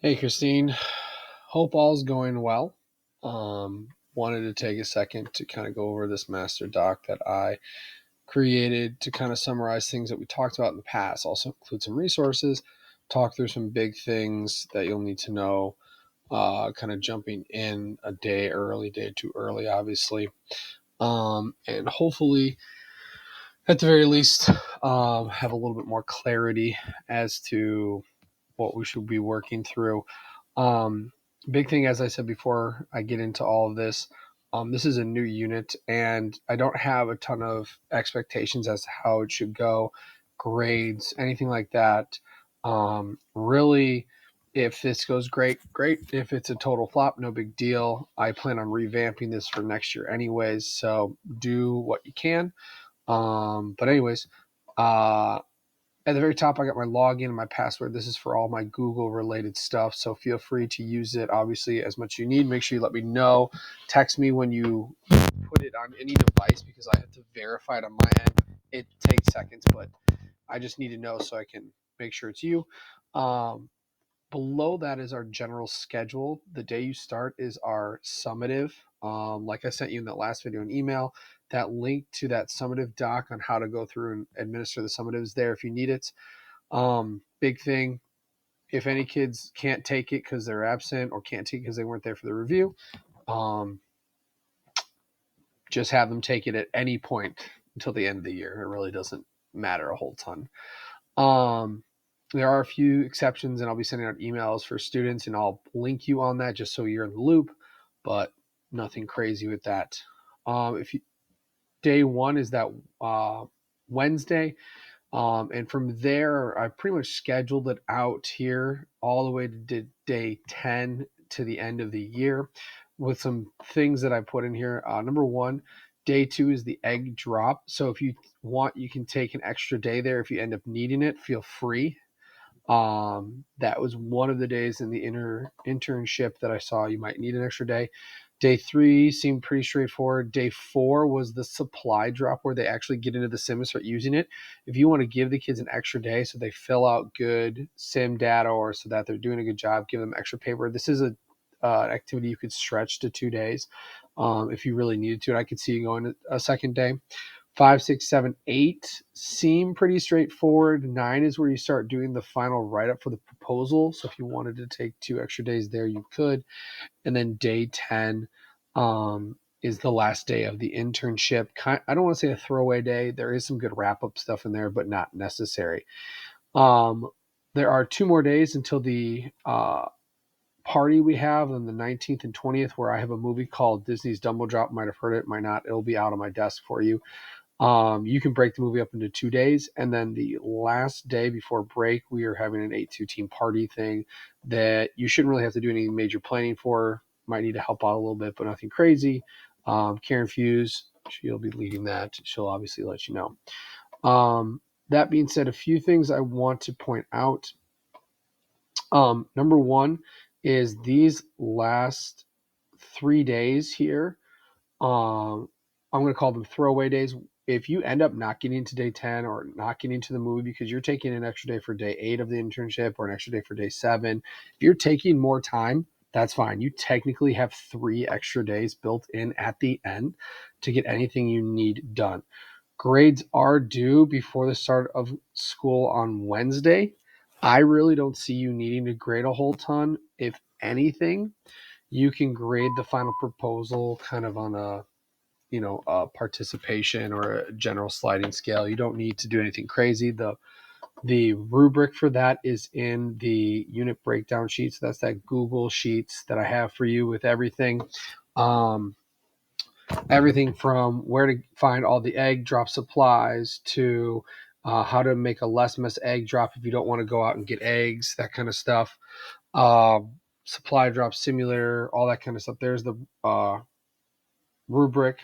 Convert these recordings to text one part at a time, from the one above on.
Hey, Christine. Hope all's going well. Wanted to take a second to kind of go over this master doc that I created to kind of summarize things that we talked about in the past. Also include some resources, talk through some big things that you'll need to know. Kind of jumping in a day too early, obviously, and hopefully, at the very least, have a little bit more clarity as to what we should be working through. Um, Big thing, as I said before, I get into all of this. This is a new unit, and I don't have a ton of expectations as to how it should go, grades, anything like that. Really, if this goes great, great. If it's a total flop, no big deal. I plan on revamping this for next year, anyways. So do what you can. But anyways, uh, at the very top, I got my login and my password. This is for all my Google related stuff. So feel free to use it, obviously, as much as you need. Make sure you let me know. Text me when you put it on any device because I have to verify it on my end. It takes seconds, but I just need to know so I can make sure it's you. Um, Below that is our general schedule. The day you start is our summative. Like I sent you in that last video, an email. That link to that summative doc on how to go through and administer the summatives there if you need it. Big thing, if any kids can't take it because they're absent or can't take it because they weren't there for the review, um, just have them take it at any point until the end of the year. It really doesn't matter a whole ton. Um, there are a few exceptions, and I'll be sending out emails for students, and I'll link you on that just so you're in the loop, but nothing crazy with that. If you, Day one is that Wednesday. And from there, I pretty much scheduled it out here all the way to day 10 to the end of the year with some things that I put in here. Number one, day two is the egg drop. So if you want, you can take an extra day there. If you end up needing it, feel free. That was one of the days in the internship that I saw you might need an extra day. Day three seemed pretty straightforward. Day four was the supply drop where they actually get into the sim and start using it. If you want to give the kids an extra day so they fill out good sim data or so that they're doing a good job, give them extra paper. This is an activity you could stretch to 2 days if you really needed to. And I could see you going a second day. 5, 6, 7, 8 seem pretty straightforward. 9 is where you start doing the final write up for the proposal. So if you wanted to take 2 extra days there, you could. And then day 10 is the last day of the internship. I don't want to say a throwaway day. There is some good wrap up stuff in there, but not necessary. Um, there are 2 more days until the party we have on the 19th and 20th, where I have a movie called Disney's Dumbo Drop. Might have heard it, might not. It'll be out on my desk for you. You can break the movie up into 2 days, and then the last day before break, we are having an 8-2 team party thing that you shouldn't really have to do any major planning for. Might need to help out a little bit, but nothing crazy. Karen Fuse, she'll be leading that. She'll obviously let you know. That being said, a few things I want to point out. Number one is these last 3 days here. I'm going to call them throwaway days. If you end up not getting to day 10 or not getting to the movie because you're taking an extra day for day 8 of the internship or an extra day for day 7, if you're taking more time, that's fine. You technically have 3 extra days built in at the end to get anything you need done. Grades are due before the start of school on Wednesday. I really don't see you needing to grade a whole ton. If anything, you can grade the final proposal kind of on a participation or a general sliding scale. You don't need to do anything crazy. The rubric for that is in the unit breakdown sheet. So that's that Google Sheets that I have for you with everything. Um, Everything from where to find all the egg drop supplies to how to make a less mess egg drop if you don't want to go out and get eggs, that kind of stuff. Uh, Supply drop simulator, all that kind of stuff. There's the rubric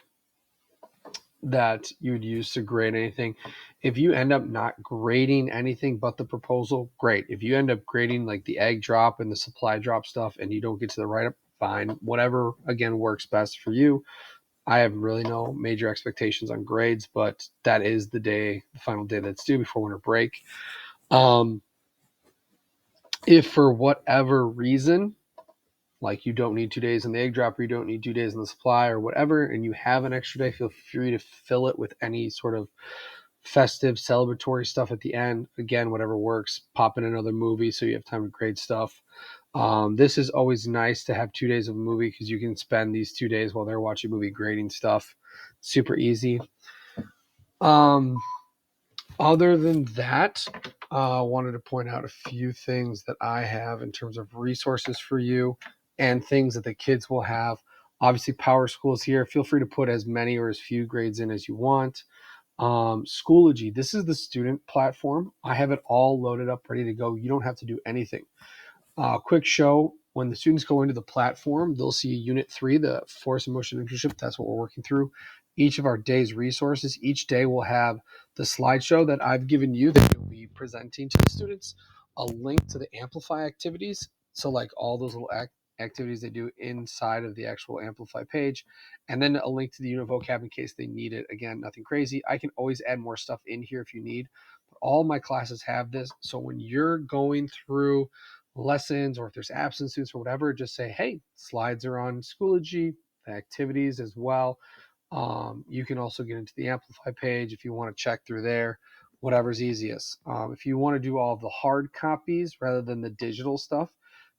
that you would use to grade anything. If you end up not grading anything but the proposal, great. If you end up grading like the egg drop and the supply drop stuff and you don't get to the write up, fine. Whatever, again, works best for you. I have really no major expectations on grades, but that is the final day that's due before winter break. Um, If for whatever reason, like you don't need 2 days in the egg drop, or you don't need 2 days in the supply or whatever, and you have an extra day, feel free to fill it with any sort of festive celebratory stuff at the end. Again, whatever works. Pop in another movie so you have time to grade stuff. This is always nice to have 2 days of a movie because you can spend these 2 days while they're watching a movie grading stuff. Super easy. um, Other than that, I wanted to point out a few things that I have in terms of resources for you and things that the kids will have. Obviously, Power School is here. Feel free to put as many or as few grades in as you want. Schoology, this is the student platform. I have it all loaded up, ready to go. You don't have to do anything. Quick show, when the students go into the platform, they'll see Unit 3, the Force and Motion Internship. That's what we're working through. Each of our day's resources, each day will have the slideshow that I've given you that you'll be presenting to the students, a link to the Amplify activities. So like all those little activities they do inside of the actual Amplify page, and then a link to the unit vocab in case they need it. Again, nothing crazy. I can always add more stuff in here if you need. But all my classes have this. So when you're going through lessons, or if there's absence students or whatever, just say, hey, slides are on Schoology, the activities as well. You can also get into the Amplify page if you want to check through there, whatever's easiest. If you want to do all of the hard copies rather than the digital stuff,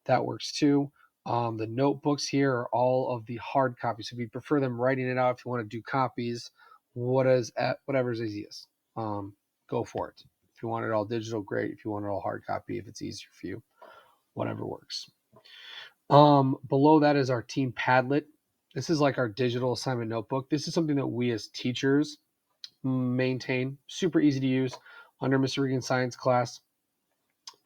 that works too. The notebooks here are all of the hard copies. So if you prefer them writing it out, if you want to do copies, whatever's easiest, go for it. If you want it all digital, great. If you want it all hard copy, if it's easier for you, whatever works. Below that is our team Padlet. This is like our digital assignment notebook. This is something that we as teachers maintain. Super easy to use under Mr. Regan's science class.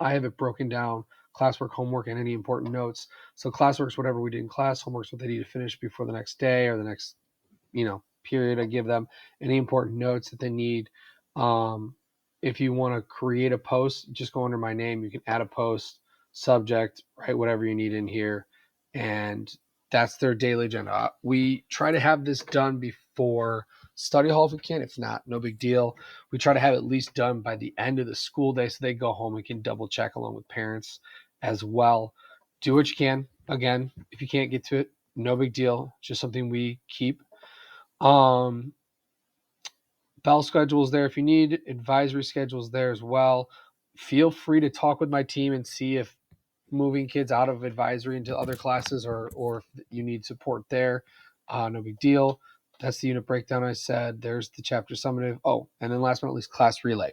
I have it broken down, classwork, homework, and any important notes. So classwork's whatever we did in class, homework's what they need to finish before the next day or the next, period. I give them any important notes that they need. Um, if you want to create a post, just go under my name. You can add a post, subject, write whatever you need in here, and that's their daily agenda. We try to have this done before study hall if we can. If not, no big deal. We try to have it at least done by the end of the school day so they go home and can double check along with parents as well. Do what you can. Again, if you can't get to it, no big deal. Just something we keep. um, Bell schedule is there if you need. Advisory schedule is there as well. Feel free to talk with my team and see if moving kids out of advisory into other classes, or if you need support there. No big deal. That's the unit breakdown I said. There's the chapter summative. Oh, and then last but not least, class relay.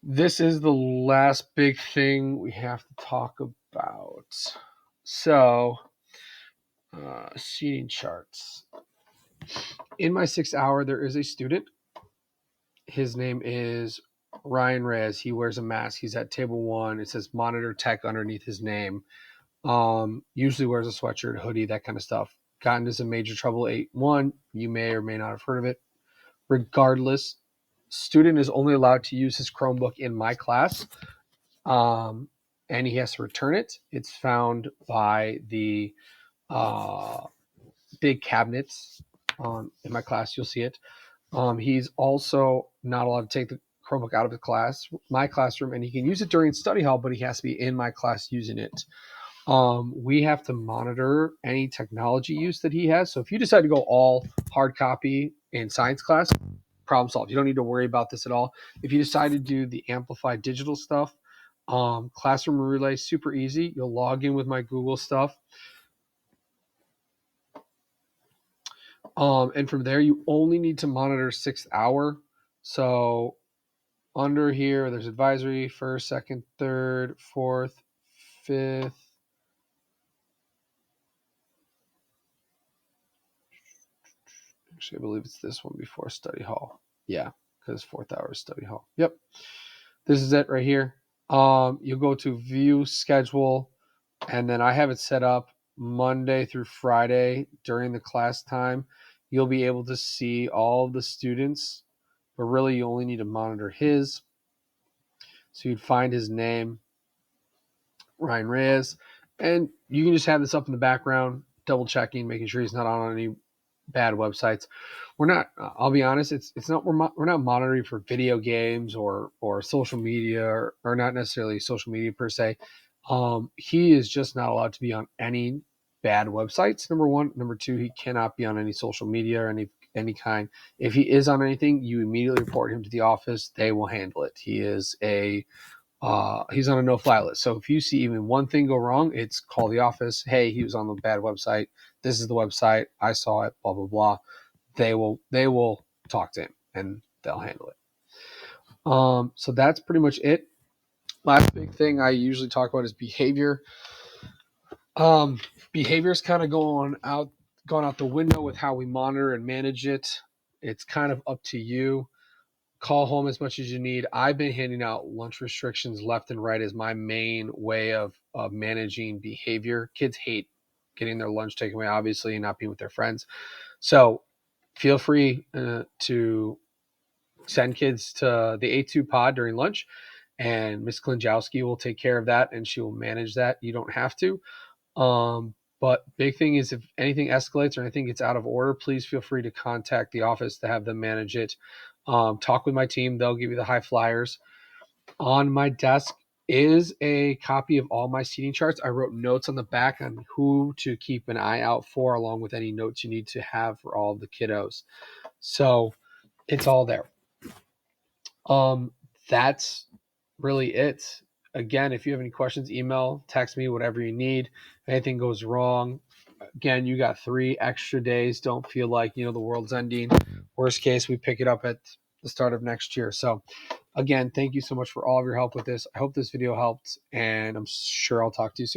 This is the last big thing we have to talk about. So, seating charts. In my 6 hour, there is a student. His name is Ryan Reyes. He wears a mask. He's at table 1. It says monitor tech underneath his name. Usually wears a sweatshirt, hoodie, that kind of stuff. Got into some major trouble 8-1. You may or may not have heard of it. Regardless, student is only allowed to use his Chromebook in my class, and he has to return it. It's found by the big cabinets in my class. You'll see it. He's also not allowed to take the Chromebook out of my classroom, and he can use it during study hall, but he has to be in my class using it. We have to monitor any technology use that he has. So if you decide to go all hard copy in science class, problem solved. You don't need to worry about this at all. If you decide to do the amplified digital stuff, classroom relay, super easy. You'll log in with my Google stuff. And from there, you only need to monitor 6th hour. So under here, there's advisory, first, second, third, fourth, fifth. Actually, I believe it's this one before study hall. Yeah, because 4th hour is study hall. Yep. This is it right here. You'll go to view schedule, and then I have it set up Monday through Friday during the class time. You'll be able to see all of the students, but really you only need to monitor his. So you'd find his name, Ryan Reyes, and you can just have this up in the background, double checking, making sure he's not on any bad websites. We're not. I'll be honest. It's not. We're not monitoring for video games or social media or not necessarily social media per se. He is just not allowed to be on any bad websites. Number one. Number two. He cannot be on any social media or any kind. If he is on anything, you immediately report him to the office. They will handle it. He's on a no-fly list. So if you see even one thing go wrong, it's call the office. Hey, he was on the bad website. This is the website. I saw it. Blah blah blah. They will talk to him and they'll handle it. So that's pretty much it. Last big thing I usually talk about is behavior. Behavior is kind of gone out the window with how we monitor and manage it. It's kind of up to you. Call home as much as you need. I've been handing out lunch restrictions left and right as my main way of managing behavior. Kids hate getting their lunch taken away, obviously, and not being with their friends. So feel free to send kids to the A2 pod during lunch, and Miss Klinjowski will take care of that, and she will manage that. You don't have to. But big thing is if anything escalates or anything gets out of order, please feel free to contact the office to have them manage it. Talk with my team. They'll give you the high flyers. On my desk is a copy of all my seating charts. I wrote notes on the back on who to keep an eye out for, along with any notes you need to have for all of the kiddos. So it's all there. That's really it. Again, if you have any questions, email, text me, whatever you need. If anything goes wrong, again, you got 3 extra days. Don't feel like, the world's ending. Worst case, we pick it up at the start of next year. So again, thank you so much for all of your help with this. I hope this video helped, and I'm sure I'll talk to you soon.